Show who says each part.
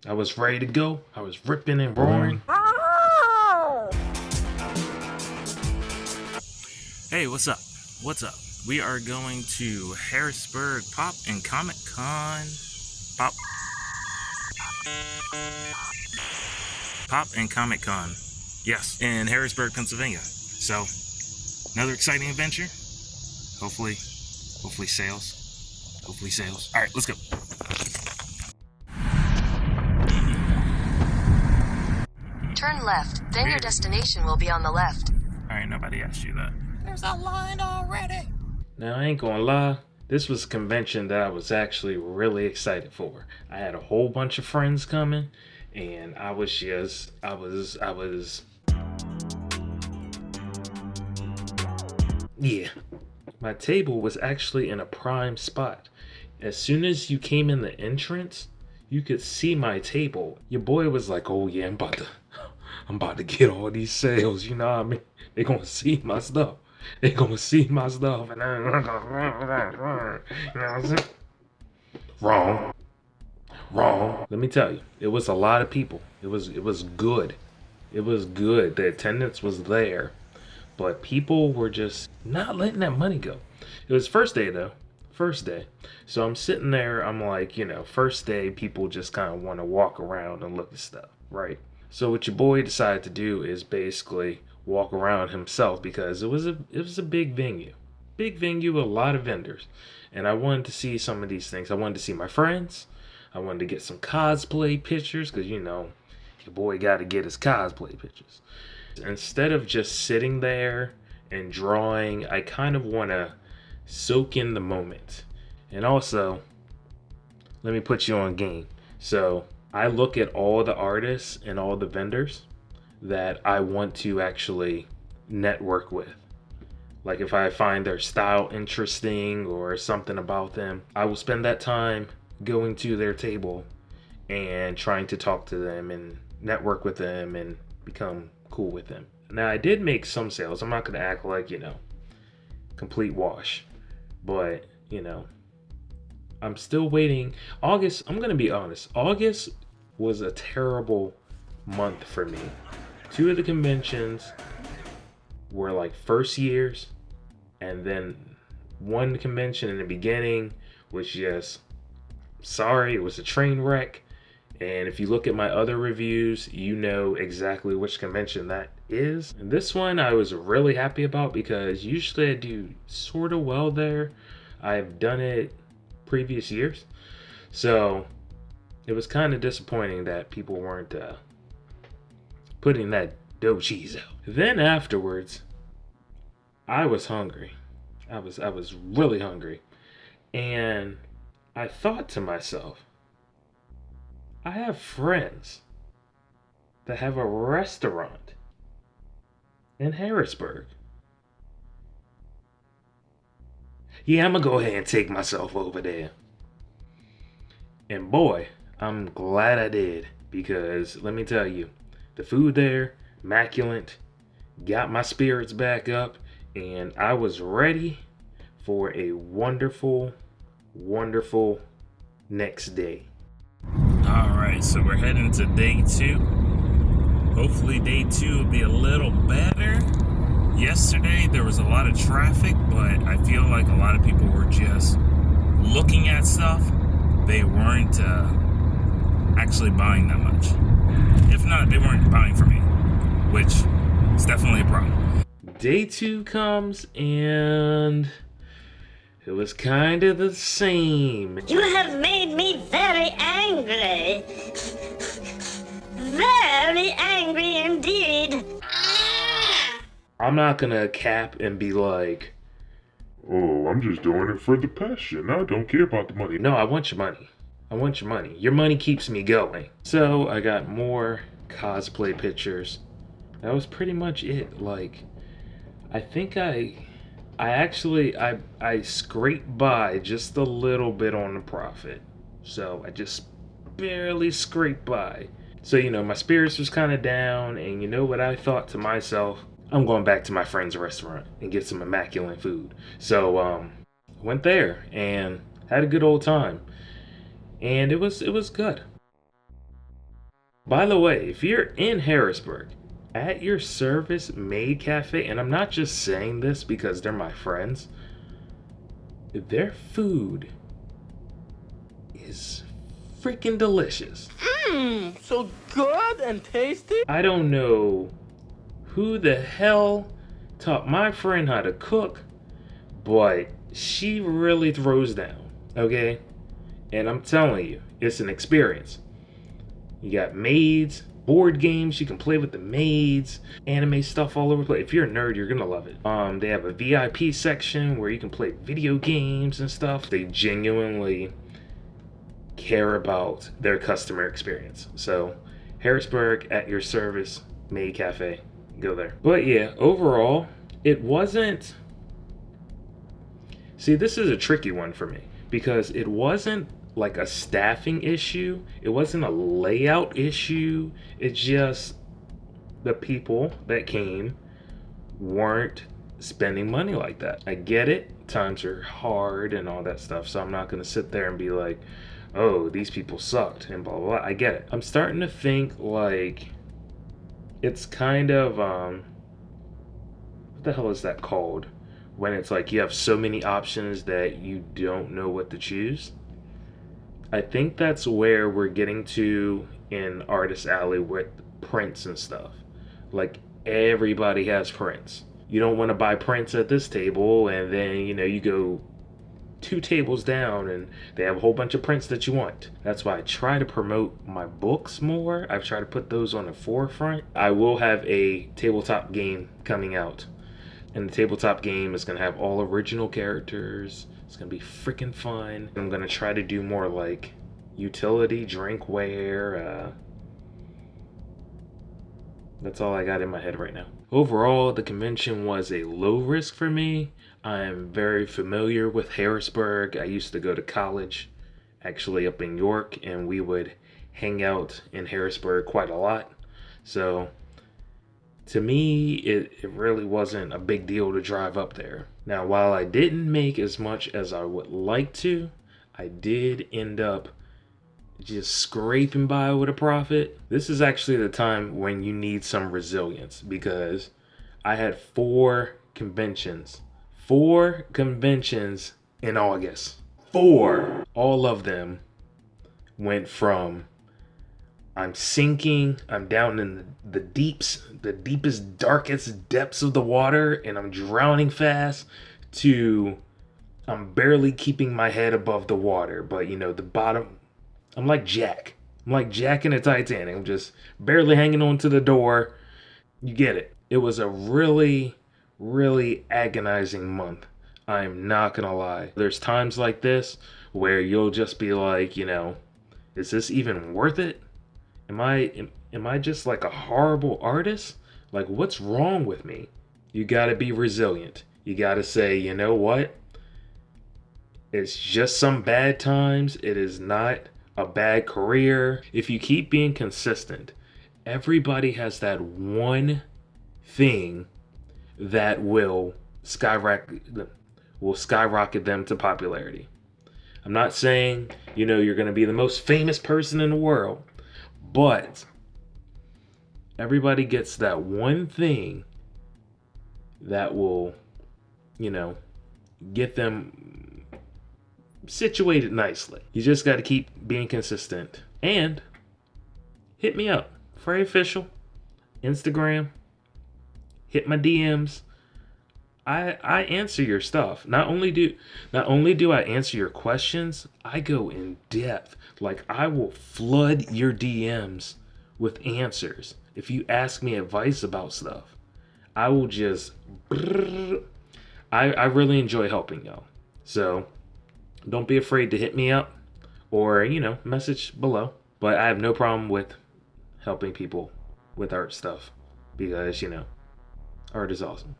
Speaker 1: I was ready to go. I was ripping and roaring. Hey, what's up? What's up? We are going to Harrisburg Pop and Comic Con. Pop and Comic Con. Yes, in Harrisburg, Pennsylvania. So, another exciting adventure. Hopefully sales. Hopefully sales. All right, let's go.
Speaker 2: Turn left, then your destination will be on the left.
Speaker 1: All right, nobody asked you that.
Speaker 3: There's a line already.
Speaker 1: Now, I ain't gonna lie, this was a convention that I was actually really excited for. I had a whole bunch of friends coming, and I was yeah. My table was actually in a prime spot. As soon as you came in the entrance, you could see my table. Your boy was like, oh yeah, I'm about to get all these sales, you know what I mean? They gonna see my stuff. They gonna see my stuff, and I'm gonna, you know what I'm saying? Wrong. Let me tell you, it was a lot of people. It was good. It was good. The attendance was there, but people were just not letting that money go. It was first day though. First day. So I'm sitting there, I'm like, first day people just kind of want to walk around and look at stuff, right? So what your boy decided to do is basically walk around himself because it was a big venue. Big venue with a lot of vendors. And I wanted to see some of these things. I wanted to see my friends. I wanted to get some cosplay pictures because your boy got to get his cosplay pictures. Instead of just sitting there and drawing, I kind of want to soak in the moment. And also, let me put you on game. So I look at all the artists and all the vendors that I want to actually network with. Like if I find their style interesting or something about them, I will spend that time going to their table and trying to talk to them and network with them and become cool with them. Now I did make some sales. I'm not going to act like, complete wash. But, I'm still waiting. August, I'm going to be honest. August was a terrible month for me. 2 of the conventions were like first years, and then one convention in the beginning was just, sorry, it was a train wreck. And if you look at my other reviews, you know exactly which convention that is. And this one I was really happy about because usually I do sort of well there. I've done it previous years. So it was kind of disappointing that people weren't putting that dough cheese out. Then afterwards, I was hungry. I was really hungry. And I thought to myself, I have friends that have a restaurant in Harrisburg. Yeah, I'm gonna go ahead and take myself over there. And boy, I'm glad I did because let me tell you, the food there, immaculate, got my spirits back up, and I was ready for a wonderful, wonderful next day. Alright, so we're heading to day 2. Hopefully day 2 will be a little better. Yesterday there was a lot of traffic, but I feel like a lot of people were just looking at stuff. They weren't actually buying that much. If not, they weren't buying from me, which is definitely a problem. Day 2 comes and it was kind of the same.
Speaker 4: You have made me very angry. Very angry indeed.
Speaker 1: I'm not gonna cap and be like,
Speaker 5: oh, I'm just doing it for the passion. I don't care about the money.
Speaker 1: no, I want your money. I want your money. Your money keeps me going. So I got more cosplay pictures. That was pretty much it. Like, I think I scraped by just a little bit on the profit. So I just barely scraped by. So, my spirits was kind of down, and you know what I thought to myself? I'm going back to my friend's restaurant and get some immaculate food. So, went there and had a good old time. And it was good. By the way, if you're in Harrisburg, at your service maid cafe, and I'm not just saying this because they're my friends, their food is freaking delicious.
Speaker 3: So good and tasty.
Speaker 1: I don't know who the hell taught my friend how to cook, but she really throws down, okay? And I'm telling you, it's an experience. You got maids, board games, you can play with the maids, anime stuff all over the place. If you're a nerd, you're gonna love it. They have a VIP section where you can play video games and stuff. They genuinely care about their customer experience. So, Harrisburg at your service, maid cafe, go there. But yeah, overall, it wasn't. See, this is a tricky one for me because it wasn't like a staffing issue, it wasn't a layout issue. It's just the people that came weren't spending money like that. I get it, times are hard and all that stuff, so I'm not gonna sit there and be like, oh, these people sucked and blah blah blah. I get it. I'm starting to think like it's kind of what the hell is that called? When it's like you have so many options that you don't know what to choose. I think that's where we're getting to in Artist Alley with prints and stuff. Like everybody has prints. You don't want to buy prints at this table and then, you go 2 tables down and they have a whole bunch of prints that you want. That's why I try to promote my books more. I've tried to put those on the forefront. I will have a tabletop game coming out. And the tabletop game is going to have all original characters. It's going to be freaking fun. I'm going to try to do more like utility, drinkware. That's all I got in my head right now. Overall, the convention was a low risk for me. I'm very familiar with Harrisburg. I used to go to college actually up in York, and we would hang out in Harrisburg quite a lot. So to me, it really wasn't a big deal to drive up there. Now, while I didn't make as much as I would like to, I did end up just scraping by with a profit. This is actually the time when you need some resilience because I had 4 conventions in August. 4. All of them went from I'm sinking, I'm down in the deepest, darkest depths of the water, and I'm drowning fast, to I'm barely keeping my head above the water, but the bottom, I'm like Jack. I'm like Jack in the Titanic. I'm just barely hanging on to the door. You get it. It was a really, really agonizing month. I'm not gonna lie. There's times like this where you'll just be like, is this even worth it? Am I just like a horrible artist? Like, what's wrong with me? You gotta be resilient. You gotta say, you know what? It's just some bad times. It is not a bad career. If you keep being consistent, everybody has that one thing that will skyrocket them to popularity. I'm not saying, you're gonna be the most famous person in the world. But everybody gets that one thing that will, get them situated nicely. You just got to keep being consistent. And hit me up. Frey Official, Instagram. Hit my DMs. I answer your stuff. Not only do I answer your questions, I go in depth. Like, I will flood your DMs with answers. If you ask me advice about stuff, I will just I really enjoy helping y'all. So don't be afraid to hit me up or, message below. But I have no problem with helping people with art stuff because, art is awesome.